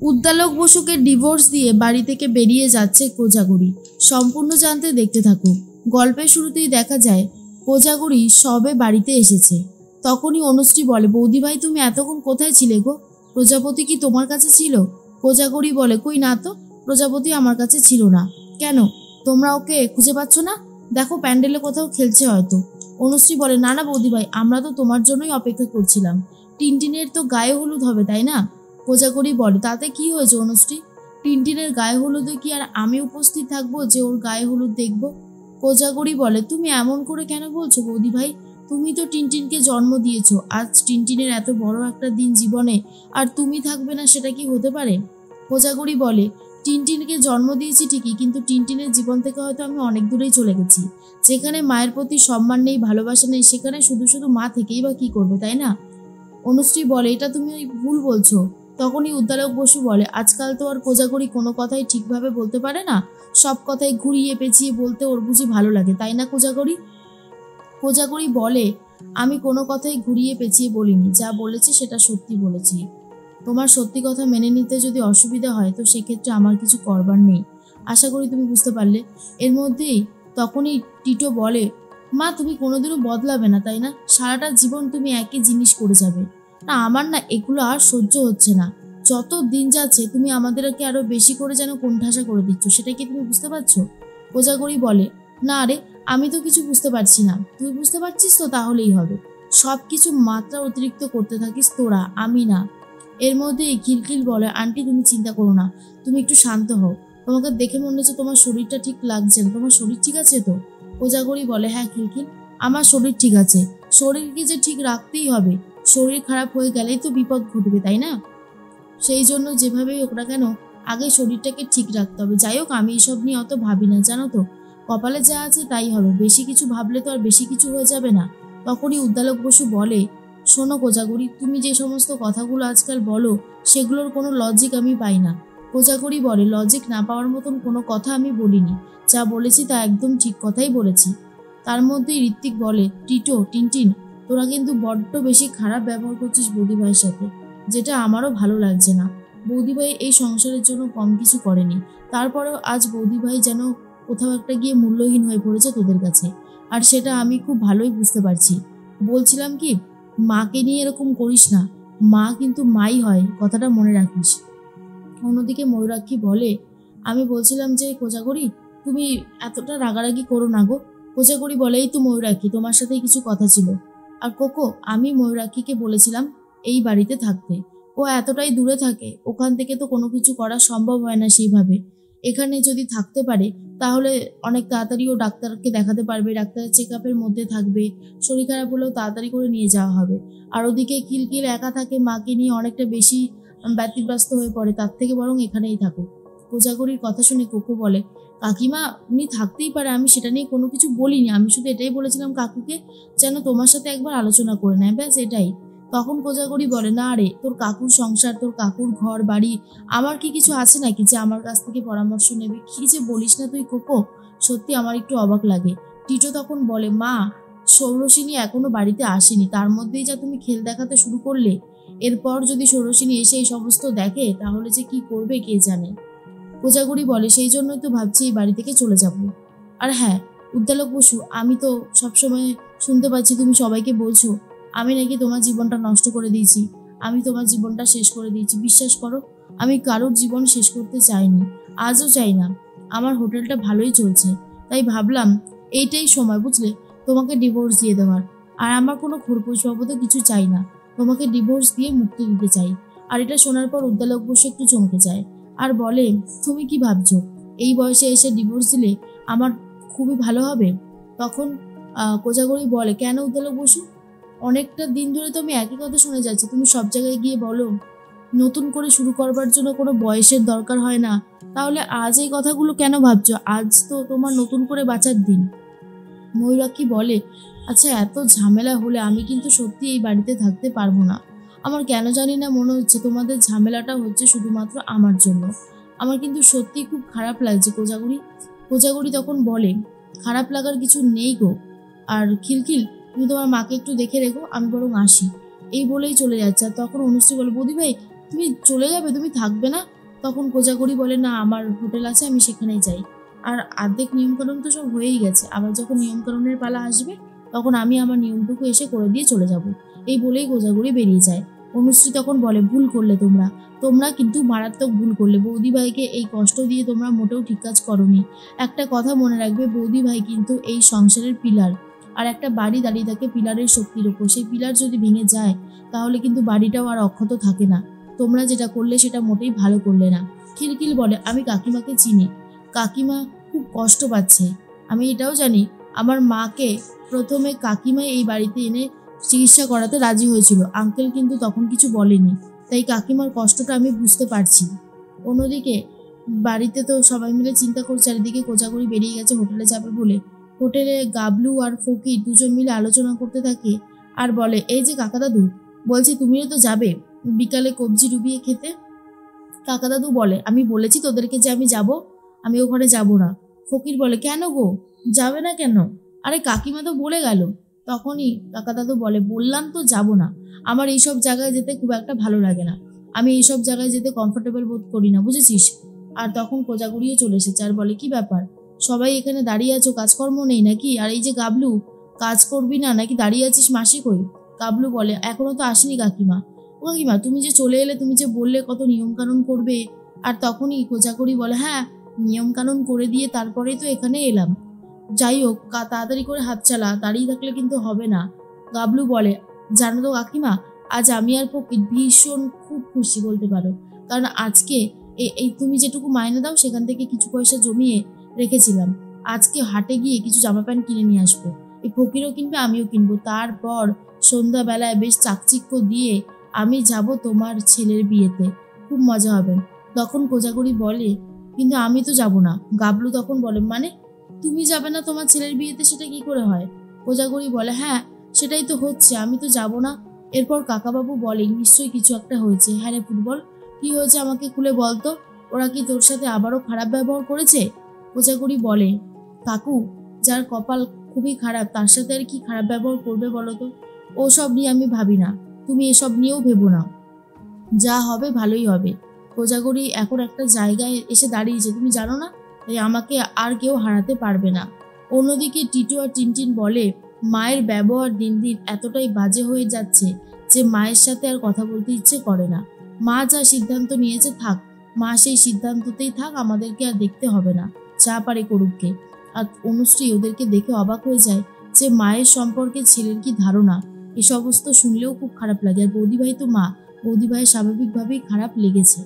উদ্দালক বসুকে ডিভোর্স দিয়ে বাড়ি থেকে বেরিয়ে যাচ্ছে কোজাগরি। সম্পূর্ণ জানতে দেখতে থাকুক। গল্পের শুরুতেই দেখা যায় কোজাগরি সবে বাড়িতে এসেছে। তখনই অনুশ্রী বলে, বৌদি ভাই তুমি এতক্ষণ কোথায় ছিলে গো? প্রজাপতি কি তোমার কাছে ছিল? কোজাগরি বলে, কই না তো, প্রজাপতি আমার কাছে ছিল না। কেন, তোমরা ওকে খুঁজে পাচ্ছ না? দেখো প্যান্ডেলে কোথাও খেলছে হয়তো। অনুশ্রী বলে, না না বৌদি ভাই, আমরা তো তোমার জন্যই অপেক্ষা করছিলাম। টিনটিনের তো গায়ে হলুদ হবে তাই না? কোজাগরি বলে, তাতে কি হয়েছে অনুশ্রী? টিনটিনের গায়ে হলুদে কি আর আমি উপস্থিত থাকবো যে ওর গায়ে হলুদ দেখব? কোজাগরি বলে, তুমি এমন করে কেন বলছো বৌদি ভাই? তুমি তো টিনটিনকে জন্ম দিয়েছো। আজ টিনটিনের এত বড় একটা দিন জীবনে, আর তুমি থাকবে না, সেটা কি হতে পারে? কোজাগরি বলে, টিনটিনকে জন্ম দিয়েছি ঠিকই, কিন্তু টিনটিনের জীবন থেকে হয়তো আমি অনেক দূরেই চলে গেছি। যেখানে মায়ের প্রতি সম্মান নেই, ভালোবাসা নেই, সেখানে শুধু শুধু মা থেকেই বা কি করবে, তাই না? অনুশ্রী বলে, এটা তুমি ভুল বলছো। তখনই উদ্দালক বসু বলে, আজকাল তো আর কোজাগরি কোনো কথাই ঠিকভাবে বলতে পারে না। সব কথাই ঘুরিয়ে পেঁচিয়ে বলতে ওর বুঝি ভালো লাগে, তাই না কোজাগরি? কোজাগরি বলে, আমি কোনো কথাই ঘুরিয়ে পেঁচিয়ে বলিনি, যা বলেছি সেটা সত্যি বলেছি। তোমার সত্যি কথা মেনে নিতে যদি অসুবিধা হয় তো সেক্ষেত্রে আমার কিছু করবার নেই। আশা করি তুমি বুঝতে পারলে। এর মধ্যেই তখনই টিটো বলে, মা তুমি কোনোদিনও বদলাবে না তাই না? সারাটা জীবন তুমি একই জিনিস করে যাবে না? আমার না এগুলো আর সহ্য হচ্ছে না। যত দিন যাচ্ছে তুমি আমাদেরকে আরো বেশি করে যেন কোণঠাসা করে দিচ্ছ, সেটা কি তুমি বুঝতে পারছো? কোজাগরি বলে, না রে, আমি তো কিছু বুঝতে পারছি না। তুই বুঝতে পারছিস তো তাহলেই হবে। সব কিছু মাত্রা অতিরিক্ত করতে থাকিস তোরা, আমি না। এর মধ্যেই খিলখিল বলে, আন্টি তুমি চিন্তা করো না, তুমি একটু শান্ত হও। তোমাকে দেখে মনে হচ্ছে তোমার শরীরটা ঠিক লাগছে না। তোমার শরীর ঠিক আছে তো? কোজাগরি বলে, হ্যাঁ খিলখিল, আমার শরীর ঠিক আছে। শরীরকে যে ঠিক রাখতেই হবে। শরীর খারাপ হয়ে গেলেই তো বিপদ ঘটবে তাই না? সেই জন্য যেভাবেই হোক না কেন আগে শরীরটাকে ঠিক রাখতে হবে। যাই হোক, আমি এসব নিয়ে অত ভাবি না, জানো তো। কপালে যা আছে তাই হবে। বেশি কিছু ভাবলে তো আর বেশি কিছু হয়ে যাবে না। তখনই উদ্দালক বসু বলে, শোনো কোজাগরি, তুমি যে সমস্ত কথাগুলো আজকাল বলো সেগুলোর কোনো লজিক আমি পাই না। কোজাগরি বলে, লজিক না পাওয়ার মতন কোনো কথা আমি বলিনি। যা বলেছি তা একদম ঠিক কথাই বলেছি। তার মধ্যেই ঋত্বিক বলে, টিটো, টিনটিন, তোরা কিন্তু বড্ড বেশি খারাপ ব্যবহার করছিস বৌদি ভাইয়ের সাথে, যেটা আমারও ভালো লাগছে না। বৌদিভাই এই সংসারের জন্য কম কিছু করেনি, তারপরেও আজ বৌদিভাই যেন কোথাও একটা গিয়ে মূল্যহীন হয়ে পড়েছে তোদের কাছে। আর সেটা আমি খুব ভালোই বুঝতে পারছি। বলছিলাম কি, মাকে নিয়ে এরকম করিস না। মা কিন্তু মাই হয়, কথাটা মনে রাখিস। অন্যদিকে ময়ূরাক্ষী বলে, আমি বলছিলাম যে কোজাগরি, তুমি এতটা রাগারাগি করো না গো। কোজাগরি বলে, এই তো ময়ূরাক্ষী, তোমার সাথে কিছু কথা ছিল। আর কোকো, আমি ময়ূরাক্ষীকে বলেছিলাম এই বাড়িতে থাকতে। ও এতটাই দূরে থাকে, ওখান থেকে তো কোনো কিছু করা সম্ভব হয় না সেইভাবে। এখানে যদি থাকতে পারে তাহলে অনেক তাড়াতাড়ি ও ডাক্তারকে দেখাতে পারবে, ডাক্তারের চেক আপের মধ্যে থাকবে, শরীর খারাপ হলেও তাড়াতাড়ি করে নিয়ে যাওয়া হবে। আর ওদিকে কিলকিল একা থাকে, মাকে নিয়ে অনেকটা বেশি ব্যতিব্যস্ত হয়ে পড়ে, তার থেকে বরং এখানেই থাকুক। কোজাগরির কথা শুনে কোকো বলে, কাকিমা উনি থাকতেই পারে, আমি সেটা নিয়ে কোনো কিছু বলিনি। আমি শুধু এটাই বলেছিলাম কাকুকে যেন তোমার সাথে একবার আলোচনা করে নেয়, ব্যাস এটাই। তখন কোজাগরি বলে, না রে, তোর কাকুর সংসার, তোর কাকুর ঘর বাড়ি, আমার কি কিছু আছে নাকি যে আমার কাছ থেকে পরামর্শ নেবে? কি যে বলিস না তুই কোকো, সত্যি আমার একটু অবাক লাগে। টিটো তখন বলে, মা, ষোড়শিনী এখনো বাড়িতে আসেনি, তার মধ্যেই যা তুমি খেল দেখাতে শুরু করলে। এরপর যদি ষোড়শিনী এসে এই সমস্ত দেখে তাহলে যে কি করবে কে জানে। কোজাগরি বলে, সেই জন্যই তো ভাবছি এই বাড়ি থেকে চলে যাব। আর হ্যাঁ উদ্দালক বসু, আমি তো সবসময় শুনতে পাচ্ছি তুমি সবাইকে বলছো আমি নাকি তোমার জীবনটা নষ্ট করে দিয়েছি, আমি তোমার জীবনটা শেষ করে দিয়েছি। বিশ্বাস করো, আমি কারোর জীবন শেষ করতে চাইনি, আজও চাই না। আমার হোটেলটা ভালোই চলছে, তাই ভাবলাম এইটাই সময়, বুঝলে, তোমাকে ডিভোর্স দিয়ে দেওয়ার। আর আমার কোনো খোরপোশ বাবদও কিছু চাই না, তোমাকে ডিভোর্স দিয়ে মুক্তি দিতে চাই। আর এটা শোনার পর উদ্দালক বসু একটু চমকে যায় আর বলে, তুমি কি ভাবছো এই বয়সে এসে ডিভোর্স দিলে আমার খুবই ভালো হবে? তখন কোজাগরি বলে, কেন উদ্দালক বসু, অনেকটা দিন ধরে তো আমি একই কথা শুনে যাচ্ছি, তুমি সব জায়গায় গিয়ে বলো নতুন করে শুরু করবার জন্য কোনো বয়সের দরকার হয় না, তাহলে আজ এই কথাগুলো কেন ভাবছো? আজ তো তোমার নতুন করে বাঁচার দিন। ময়ূরাক্ষী বলে, আচ্ছা এত ঝামেলা হলে আমি কিন্তু সত্যি এই বাড়িতে থাকতে পারবো না। আমার কেন জানি না মনে হচ্ছে তোমাদের ঝামেলাটা হচ্ছে শুধুমাত্র আমার জন্য। আমার কিন্তু সত্যি খুব খারাপ লাগছে কোজাগরি। কোজাগরি তখন বলে, খারাপ লাগার কিছু নেই গো। আর খিলখিল, তুমি তোমার মাকে একটু দেখে রেখো, আমি বরং আসি। এই বলেই চলে যাচ্ছে। আর তখন অনুশ্রী বলে, বৌদি ভাই তুমি চলে যাবে, তুমি থাকবে না? তখন কোজাগরি বলে, না আমার হোটেল আছে, আমি সেখানেই যাই। আর অর্ধেক নিয়মকানুন তো সব হয়েই গেছে, আবার যখন নিয়মকানুনের পালা আসবে তখন আমি আমার নিয়মটুকু এসে করে দিয়ে চলে যাব। এই বলেই কোজাগরি বেরিয়ে যায়। অনুশ্রী তখন বলে, ভুল করলে তোমরা, তোমরা কিন্তু মারাত্মক ভুল করলে। বৌদি ভাইকে এই কষ্ট দিয়ে তোমরা মোটেও ঠিক কাজ করোনি। একটা কথা মনে রাখবে, বৌদি ভাই কিন্তু এই সংসারের পিলার। আর একটা বাড়ি দাঁড়িয়ে থাকে পিলারের শক্তির উপর। সেই পিলার যদি ভেঙে যায় তাহলে কিন্তু বাড়িটাও আর অক্ষত থাকে না। তোমরা যেটা করলে সেটা মোটেই ভালো করলে না। খিলখিল বলে, আমি কাকিমাকে চিনি, কাকিমা খুব কষ্ট পাচ্ছে। আমি এটাও জানি আমার মাকে প্রথমে কাকিমাই এই বাড়িতে এনে চিকিৎসা করাতে রাজি হয়েছিল, আঙ্কেল কিন্তু তখন কিছু বলেনি, তাই কাকিমার কষ্টটা আমি বুঝতে পারছি। অন্যদিকে বাড়িতে তো সবাই মিলে চিন্তা করছে, চারিদিকে কোজাগরি বেরিয়ে গেছে হোটেলে যাবে বলে। হোটেলে গাবলু আর ফকির দুজন মিলে আলোচনা করতে থাকে আর বলে, এই যে কাকা দাদু, বলছি তুমিও তো যাবে বিকালে কবজি ডুবিয়ে খেতে। কাকা দাদু বলে, আমি বলেছি তোদেরকে যে আমি যাব, আমি ওখানে যাব না। ফকির বলে, কেন গো, যাবে না কেন? আরে কাকিমা তো বলে গেল। তখনই কাকা দাদু বলে, বললাম তো যাব না, আমার এইসব জায়গায় যেতে খুব একটা ভালো লাগে না, আমি এইসব জায়গায় যেতে কমফোর্টেবল বোধ করি না, বুঝেছিস? আর তখন কোজাগরিও চলে এসেছে আর বলে, কি ব্যাপার সবাই এখানে দাঁড়িয়ে আছো, কাজকর্ম নেই নাকি? আর এই যে গাবলু, কাজ করবি না নাকি, দাঁড়িয়ে আছিস? মাসি কই? গাবলু বলে, এখনো তো আসেনি কাকিমা। ও কাকিমা, তুমি যে চলে এলে, তুমি যে বললে কত নিয়মকানুন করবে। আর তখনই কোজাগরি বলে, হ্যাঁ নিয়মকানুন করে দিয়ে তারপরেই তো এখানে এলাম। যাই হোক, তাড়াতাড়ি করে হাত চালা, দাঁড়িয়ে থাকলে কিন্তু হবে না। গাবলু বলে, জানো তো কাকিমা, আজ আমি আর ফকির ভীষণ খুব খুশি বলতে পারো। কারণ আজকে এই তুমি যেটুকু মাইনে দাও সেখান থেকে কিছু পয়সা জমিয়ে রেখেছিলাম, আজকে হাটে গিয়ে কিছু জামা প্যান্ট কিনে নিয়ে আসবো। এই ফকিরও কিনবে, আমিও কিনবো। তারপর সন্ধ্যাবেলায় বেশ চাকচিক্য দিয়ে আমি যাব তোমার ছেলের বিয়েতে, খুব মজা হবে। তখন কোজাগরি বলে, কিন্তু আমি তো যাব না। গাবলু তখন বলে, মানে তুমি যাবে না তোমার ছেলের বিয়েতে, সেটা কি করে হয়? কোজাগরি বলে, হ্যাঁ সেটাই তো হচ্ছে, আমি তো যাব না। এরপর কাকাবাবু বলে, নিশ্চয়ই কিছু একটা হয়েছে। হ্যাঁ রে ফুটবল, কি হয়েছে আমাকে খুলে বলতো, ওরা কি তোর সাথে আবারও খারাপ ব্যবহার করেছে? কোজাগরি বলে, কাকু, যার কপাল খুবই খারাপ তার সাথে আর কি খারাপ ব্যবহার করবে বলো তো? ওসব নিয়ে আমি ভাবি না, তুমি এসব নিয়েও ভেবো না, যা হবে ভালোই হবে। কোজাগরি এখন একটা জায়গায় এসে দাঁড়িয়েছে, তুমি জানো না, তাই আমাকে আর কেউ হারাতে পারবে না। অন্যদিকে টিটু আর টিনটিন বলে, মায়ের ব্যবহার দিন দিন এতটাই বাজে হয়ে যাচ্ছে যে মায়ের সাথে আর কথা বলতে ইচ্ছে করে না। মা যা সিদ্ধান্ত নিয়েছে থাক, মা সেই সিদ্ধান্ততেই থাক, আমাদেরকে আর দেখতে হবে না, যা পারে করুককে। আর অনুশ্রী ওদেরকে দেখে অবাক হয়ে যায় যে মায়ের সম্পর্কে ছেলের কি ধারণা। এই সমস্ত শুনলেও খুব খারাপ লাগে। আর বৌদি ভাই তো মা, বৌদি ভাইয়ের স্বাভাবিকভাবেই খারাপ লেগেছে।